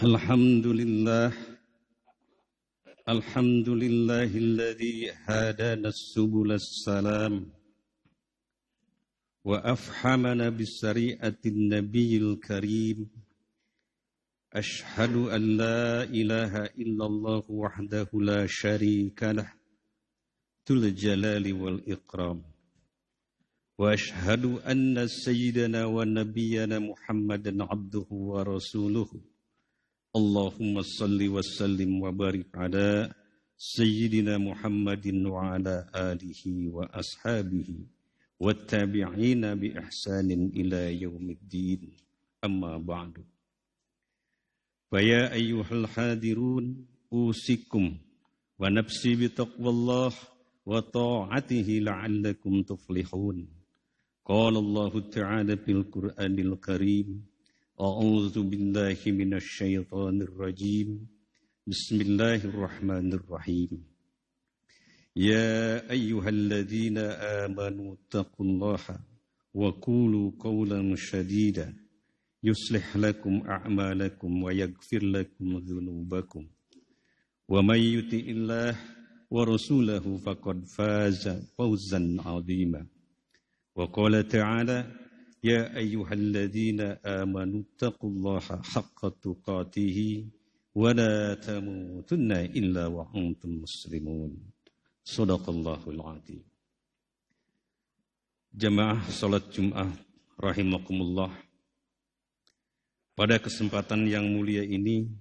Alhamdulillah, alhamdulillahilladzi hadana subulas salam wa afhamana bisari'atin nabiyil karim. Ashhadu an la ilaha illallah wahdahu la syarika lah dzul jalali wal ikram. Wa ashhadu anna sayyidana wa nabiyyana Muhammadan abduhu wa rasuluhu. Allahumma salli wa sallim wa barik ala Sayyidina Muhammadin wa ala alihi wa ashabihi wa tabi'ina bi ihsanin ila yaumiddin. Amma ba'du. Faya ayyuhal hadirun usikum wa nafsi bi taqwallah wa ta'atihi la'allakum tuflihun. Qala Allah ta'ala fil Qur'anil Karim. A'udzu billahi minasy syaithanir rajim. Bismillahirrahmanirrahim. Ya ayyuhalladzina amanu taqullaha wa qulu qawlan shadida yuslih lakum a'malakum wa yaghfir lakum dzunubakum. Wa may yuti'illah wa rasulahu faqad faza fawzan 'azima. Wa qala ta'ala Ya ayyuhalladzina amanu taqullaha haqqa tuqatih wa la tamutunna illa wa antum muslimun. Shadaqallahul azim. Jamaah salat Jumat rahimakumullah. Pada kesempatan yang mulia ini,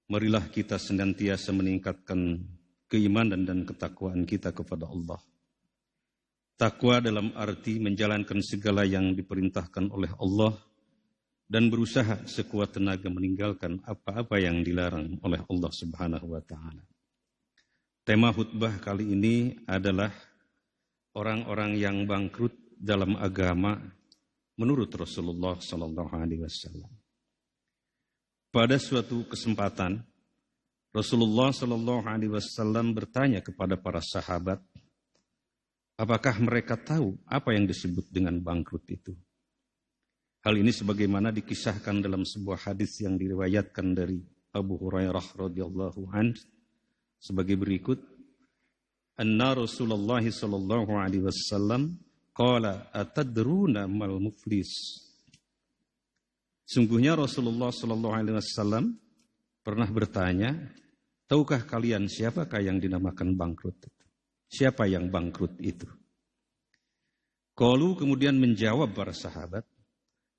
marilah kita senantiasa meningkatkan keimanan dan ketakwaan kita kepada Allah. Takwa dalam arti menjalankan segala yang diperintahkan oleh Allah dan berusaha sekuat tenaga meninggalkan apa-apa yang dilarang oleh Allah Subhanahu wa taala. Tema khutbah kali ini adalah orang-orang yang bangkrut dalam agama menurut Rasulullah sallallahu alaihi wasallam. Pada suatu kesempatan Rasulullah sallallahu alaihi wasallam bertanya kepada para sahabat, apakah mereka tahu apa yang disebut dengan bangkrut itu? Hal ini sebagaimana dikisahkan dalam sebuah hadis yang diriwayatkan dari Abu Hurairah radhiyallahu anhu sebagai berikut. Anna Rasulullah sallallahu alaihi wasallam qala atadruna mal muflis. Sungguhnya Rasulullah sallallahu alaihi wasallam pernah bertanya, tahukah kalian siapakah yang dinamakan bangkrut? Siapa yang bangkrut itu? Qalu kemudian menjawab para sahabat,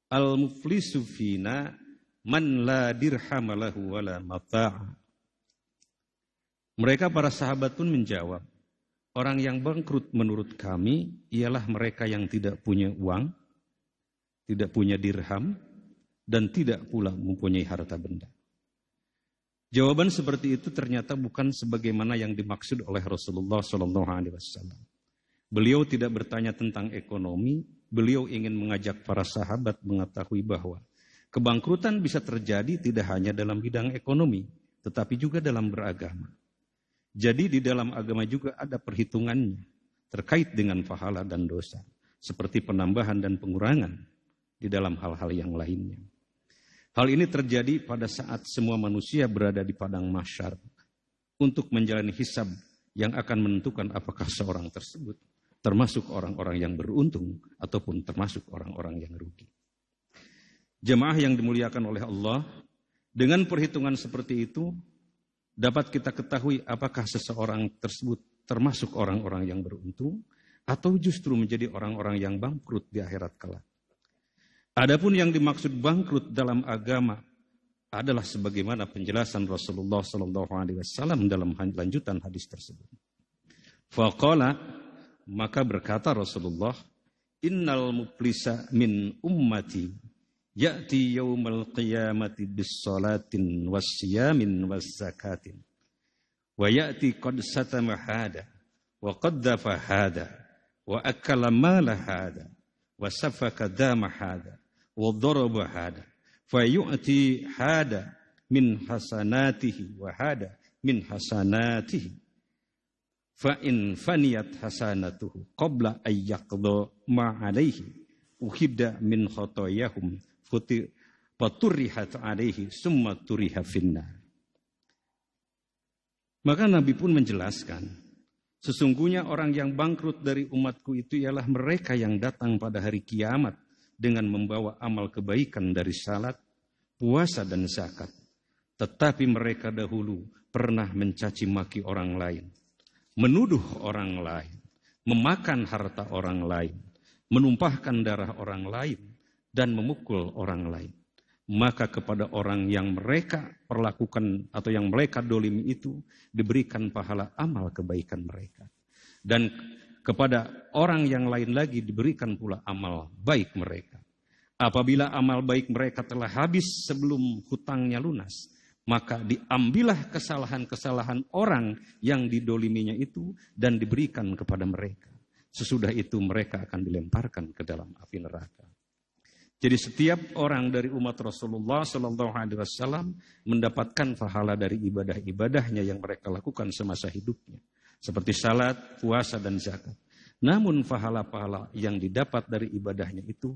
al-muflisu fina man la dirham lahu wala mata'. Mereka para sahabat pun menjawab, orang yang bangkrut menurut kami ialah mereka yang tidak punya uang, tidak punya dirham, dan tidak pula mempunyai harta benda. Jawaban seperti itu ternyata bukan sebagaimana yang dimaksud oleh Rasulullah SAW. Beliau tidak bertanya tentang ekonomi, beliau ingin mengajak para sahabat mengetahui bahwa kebangkrutan bisa terjadi tidak hanya dalam bidang ekonomi, tetapi juga dalam beragama. Jadi di dalam agama juga ada perhitungannya terkait dengan pahala dan dosa, seperti penambahan dan pengurangan di dalam hal-hal yang lainnya. Hal ini terjadi pada saat semua manusia berada di padang mahsyar untuk menjalani hisab yang akan menentukan apakah seorang tersebut termasuk orang-orang yang beruntung ataupun termasuk orang-orang yang rugi. Jemaah yang dimuliakan oleh Allah, dengan perhitungan seperti itu dapat kita ketahui apakah seseorang tersebut termasuk orang-orang yang beruntung atau justru menjadi orang-orang yang bangkrut di akhirat kelak. Adapun yang dimaksud bangkrut dalam agama adalah sebagaimana penjelasan Rasulullah SAW dalam lanjutan hadis tersebut. Faqala, maka berkata Rasulullah, innal muflisa min ummati ya'ti yaumal qiyamati bis salatin was siyamin was zakatin wa ya'ti qad satama hada wa qaddafa hada wa akala mala hada wa safaka dama hada wa daraba hada fa yu'ti hada min hasanatihi wa hada min hasanatihi fa in faniyat hasanatuhu qabla ayyaqda ma alaihi uhidda min khotoyahum faturihat alaihi summa turiha finnar. Maka Nabi pun menjelaskan, sesungguhnya orang yang bangkrut dari umatku itu ialah mereka yang datang pada hari kiamat dengan membawa amal kebaikan dari salat, puasa dan zakat. Tetapi mereka dahulu pernah mencaci maki orang lain, menuduh orang lain, memakan harta orang lain, menumpahkan darah orang lain, dan memukul orang lain. Maka kepada orang yang mereka perlakukan atau yang mereka dolimi itu diberikan pahala amal kebaikan mereka. Dan kepada orang yang lain lagi diberikan pula amal baik mereka. Apabila amal baik mereka telah habis sebelum hutangnya lunas, maka diambillah kesalahan-kesalahan orang yang didoliminya itu dan diberikan kepada mereka. Sesudah itu mereka akan dilemparkan ke dalam api neraka. Jadi setiap orang dari umat Rasulullah SAW mendapatkan pahala dari ibadah-ibadahnya yang mereka lakukan semasa hidupnya. Seperti salat, puasa, dan zakat. Namun pahala-pahala yang didapat dari ibadahnya itu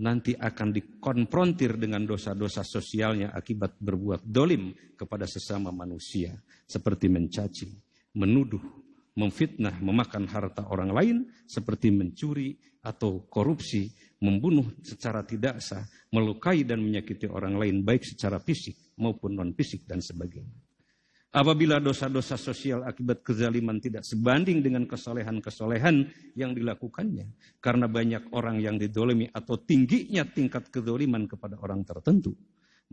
nanti akan dikonfrontir dengan dosa-dosa sosialnya akibat berbuat dolim kepada sesama manusia. Seperti mencaci, menuduh, memfitnah, memakan harta orang lain, seperti mencuri atau korupsi, membunuh secara tidak sah, melukai dan menyakiti orang lain baik secara fisik maupun non-fisik dan sebagainya. Apabila dosa-dosa sosial akibat kezaliman tidak sebanding dengan kesolehan-kesolehan yang dilakukannya, karena banyak orang yang didolimi atau tingginya tingkat kezaliman kepada orang tertentu,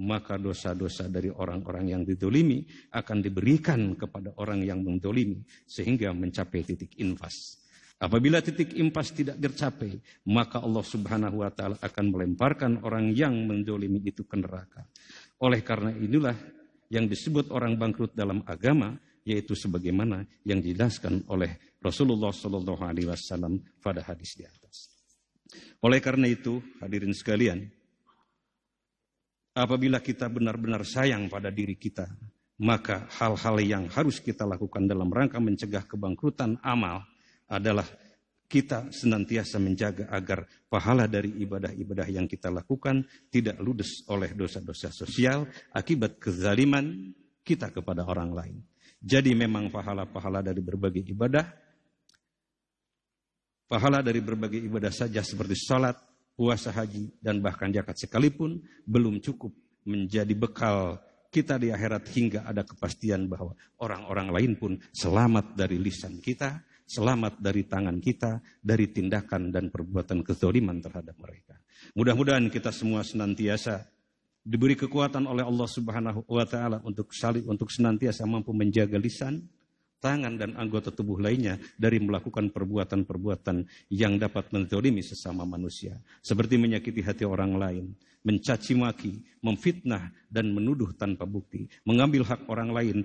maka dosa-dosa dari orang-orang yang didolimi akan diberikan kepada orang yang mendolimi sehingga mencapai titik infas. Apabila titik impas tidak tercapai, maka Allah Subhanahu wa Ta'ala akan melemparkan orang yang mendolimi itu ke neraka. Oleh karena inilah yang disebut orang bangkrut dalam agama, yaitu sebagaimana yang dijelaskan oleh Rasulullah SAW pada hadis di atas. Oleh karena itu, hadirin sekalian, apabila kita benar-benar sayang pada diri kita, maka hal-hal yang harus kita lakukan dalam rangka mencegah kebangkrutan amal adalah kita senantiasa menjaga agar pahala dari ibadah-ibadah yang kita lakukan tidak ludes oleh dosa-dosa sosial akibat kezaliman kita kepada orang lain. Jadi memang pahala-pahala dari berbagai ibadah saja seperti salat, puasa, haji, dan bahkan zakat sekalipun belum cukup menjadi bekal kita di akhirat hingga ada kepastian bahwa orang-orang lain pun selamat dari lisan kita, selamat dari tangan kita, dari tindakan dan perbuatan kezaliman terhadap mereka. Mudah-mudahan kita semua senantiasa diberi kekuatan oleh Allah Subhanahu wa Ta'ala untuk senantiasa mampu menjaga lisan, tangan, dan anggota tubuh lainnya dari melakukan perbuatan-perbuatan yang dapat menzalimi sesama manusia. Seperti menyakiti hati orang lain, mencaci maki, memfitnah, dan menuduh tanpa bukti, mengambil hak orang lain,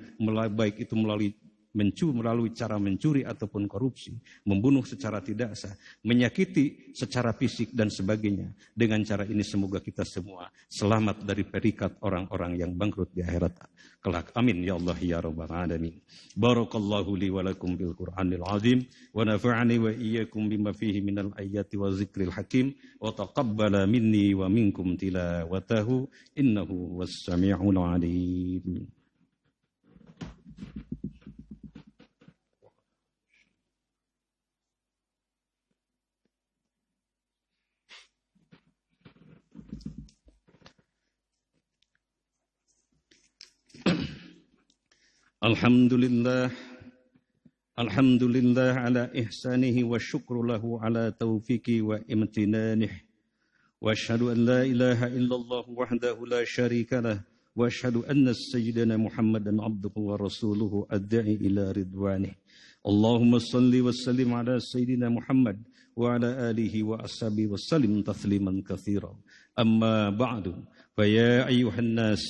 baik itu melalui cara mencuri ataupun korupsi, membunuh secara tidak sah, menyakiti secara fisik dan sebagainya. Dengan cara ini semoga kita semua selamat dari perikat orang-orang yang bangkrut di akhirat kelak. Amin ya Allah ya rabbal alamin. Barakallahu li wa lakum bil Qur'anil azim wa nafa'ani wa iyyakum bima fihi minal ayati wa zikril hakim wa taqabbala minni wa minkum tilawatahu innahu was-sami'ul alim. Alhamdulillah ala ihsanihi wa syukru lahu ala taufiqi wa imtinanih wa asyhadu an la ilaha illallah wahdahu la syarika lah wa asyhadu anna sayyidana Muhammadan abduhu wa rasuluhu ad-da'i ila ridwanih. Allahumma salli wa sallim ala sayyidina Muhammad wa ala alihi wa ashabihi wa sallim tasliman katsira. Amma ba'du, fa ya ayyuhan nas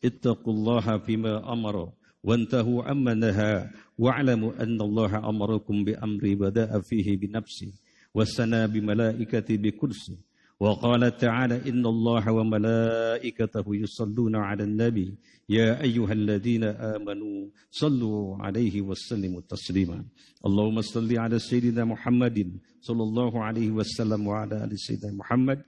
ittaqullaha fima amara وانتهوا عما نهى واعلموا أن الله أمركم بأمر بدأ فيه بنفسه وثنى بملائكته بكرسه وقال تعالى إن الله وملائكته يصلون على النبي يا أيها الذين آمنوا صلوا عليه وسلموا تسليما اللهم صل على سيدنا محمد صلى الله عليه وسلم وعلى آل سيدنا محمد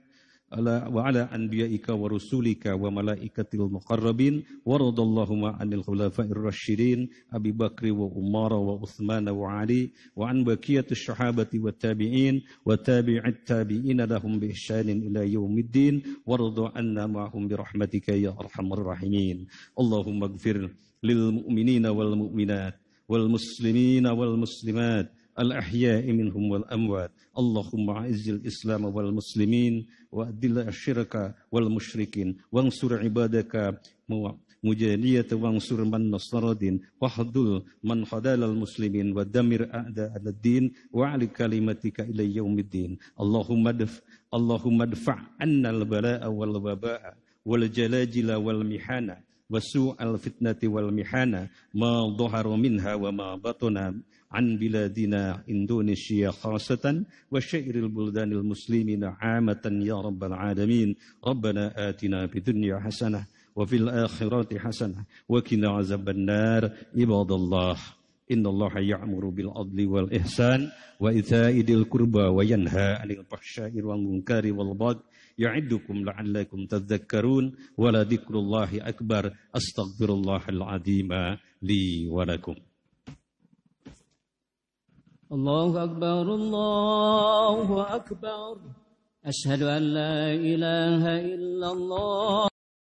وعلى أنبيائك ورسولك وملائكة المقربين وارض اللهم عن الخلفاء الراشدين أبي بكر وعمر وعثمان وعلي وعن بقية الصحابة والتابعين وتابع التابعين لهم بإحسان إلى يوم الدين وارض عنا معهم برحمتك يا أرحم الراحمين. اللهم اغفر للمؤمنين والمؤمنات والمسلمين والمسلمات الأحياء منهم والأموات. اللهم أعز الإسلام والمسلمين وأذل الشرك والمشركين وانصر عبادك مجانية وانصر من نصر الدين واخذل من خذل المسلمين ودمر أعداء الدين وعلى كلمتك إلى يوم الدين. اللهم ادفع عنا البلاء والوباء والجلاجل والمحنة وسوء الفتنة والمحنة ما ظهر منها وما بطن عن بلادنا إندونيسيا خاصة وشئر البلدان المسلمين عامة يا رب العالمين. ربنا آتنا في الدنيا حسنة وفي الآخرة حسنة وقنا عذاب النار. عباد الله إن الله يأمر بالعدل والإحسان وإيتاء ذي القربى وينهى عن الفحشاء والمنكر والبغي يعظكم لعلكم تذكرون ولذكر الله أكبر. أستغفر الله العظيم لي ولكم. الله أكبر الله أكبر. أشهد أن لا إله إلا الله.